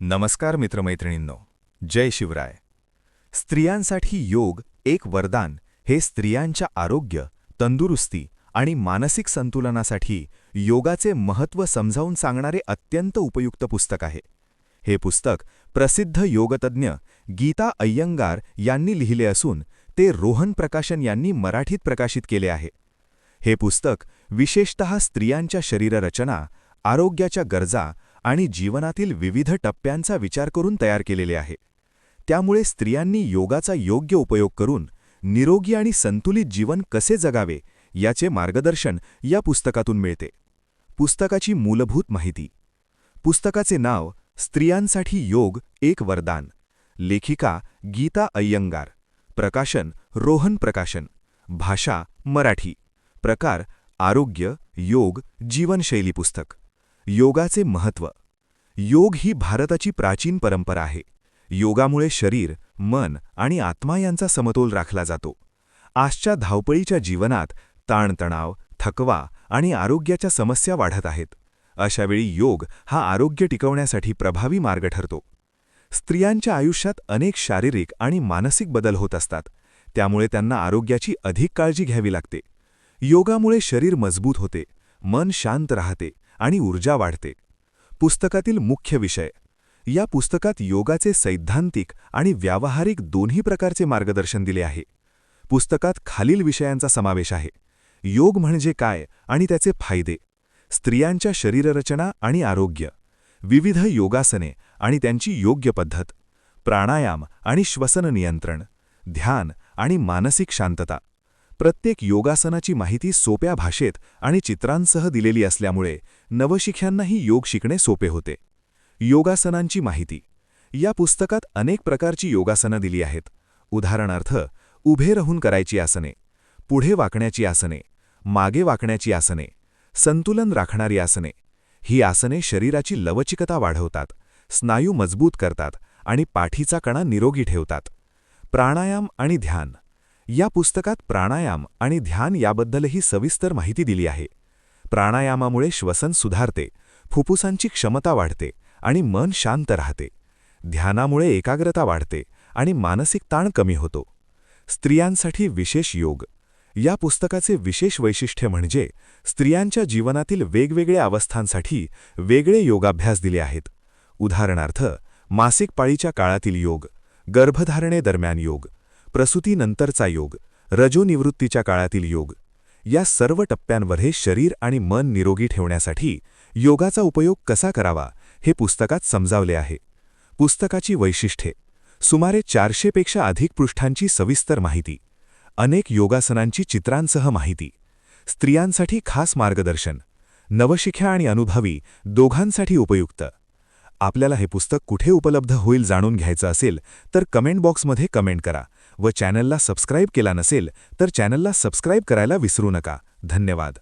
नमस्कार मित्रमैत्रिणींनो, जय शिवराय. स्त्रियांसाठी योग एक वरदान हे स्त्रियांच्या आरोग्य, तंदुरुस्ती आणि मानसिक संतुलनासाठी योगाचे महत्त्व समजावून सांगणारे अत्यंत उपयुक्त पुस्तक आहे. हे पुस्तक प्रसिद्ध योगतज्ञ गीता अय्यंगार यांनी लिहिले असून ते रोहन प्रकाशन यांनी मराठीत प्रकाशित केले आहे. हे पुस्तक विशेषतः स्त्रियांच्या शरीररचना, आरोग्याच्या गरजा आणि जीवनातील विविध टप्प्यांचा विचार करून तयार केलेले आहे. त्यामुळे स्त्रियांनी योगाचा योग्य उपयोग करून निरोगी आणि संतुलित जीवन कसे जगावे याचे मार्गदर्शन या पुस्तकातून मिळते. पुस्तकाची मूलभूत माहिती. पुस्तकाचे नाव स्त्रियांसाठी योग एक वरदान. लेखिका गीता अय्यंगार. प्रकाशन रोहन प्रकाशन. भाषा मराठी. प्रकार आरोग्य, योग, जीवनशैली पुस्तक. योगाचे महत्त्व. योग ही भारताची प्राचीन परंपरा आहे. योगामुळे शरीर, मन आणि आत्मा यांचा समतोल राखला जातो. आजच्या धावपळीच्या जीवनात ताणतणाव, थकवा आणि आरोग्याच्या समस्या वाढत आहेत. अशावेळी योग हा आरोग्य टिकवण्यासाठी प्रभावी मार्ग ठरतो. स्त्रियांच्या आयुष्यात अनेक शारीरिक आणि मानसिक बदल होत असतात, त्यामुळे त्यांना आरोग्याची अधिक काळजी घ्यावी लागते. योगामुळे शरीर मजबूत होते, मन शांत राहते आणि ऊर्जा वाढते. पुस्तकातील मुख्य विषय. या पुस्तकात योगाचे सैद्धांतिक आणि व्यावहारिक दोन्ही प्रकारचे मार्गदर्शन दिले आहे. पुस्तकात खालील विषयांचा समावेश आहे. योग म्हणजे काय आणि त्याचे फायदे, स्त्रियांच्या शरीररचना आणि आरोग्य, विविध योगासने आणि त्यांची योग्य पद्धत, प्राणायाम आणि श्वसन नियंत्रण, ध्यान आणि मानसिक शांतता. प्रत्येक योगासनाची माहिती सोप्या भाषेत आणि चित्रांसह दिलेली असल्यामुळे नवशिक्यांनाही योग शिकणे सोपे होते. योगासनांची माहिती. या पुस्तकात अनेक प्रकारची योगासनं दिली आहेत. उदाहरणार्थ, उभे राहून करायची आसने, पुढे वाकण्याची आसने, मागे वाकण्याची आसने, संतुलन राखणारी आसने. ही आसने शरीराची लवचिकता वाढवतात, स्नायू मजबूत करतात आणि पाठीचा कणा निरोगी ठेवतात. प्राणायाम आणि ध्यान. या पुस्तकात प्राणायाम आणि ध्यान याबद्दलही सविस्तर माहिती दिली आहे. प्राणायामामुळे श्वसन सुधारते, फुफ्फुसांची क्षमता वाढते आणि मन शांत राहते. ध्यानामुळे एकाग्रता वाढते आणि मानसिक ताण कमी होतो. स्त्रियांसाठी विशेष योग. या पुस्तकाचे विशेष वैशिष्ट्य म्हणजे स्त्रियांच्या जीवनातील वेगवेगळ्या अवस्थांसाठी वेगळे योगाभ्यास दिले आहेत. उदाहरणार्थ, मासिक पाळीच्या काळातील योग, गर्भधारणेदरम्यान योग, प्रसूतीनंतरचा योग, रजोनिवृत्तीच्या काळातील योग. या सर्व टप्प्यांवर हे शरीर आणि मन निरोगी ठेवण्यासाठी योगाचा उपयोग कसा करावा हे पुस्तकात समजावले आहे. पुस्तकाची वैशिष्ट्ये. सुमारे 400 पेक्षा अधिक पृष्ठांची सविस्तर माहिती, अनेक योगासनांची चित्रांसह माहिती, स्त्रियांसाठी खास मार्गदर्शन, नवशिख्या आणि अनुभवी दोघांसाठी उपयुक्त. आपल्याला हे पुस्तक कुठे उपलब्ध होईल जाणून घ्यायचं असेल तर कमेंट बॉक्समध्ये कमेंट करा व चॅनलला सबस्क्राईब केला नसेल तर चॅनलला सबस्क्राईब करायला विसरू नका. धन्यवाद.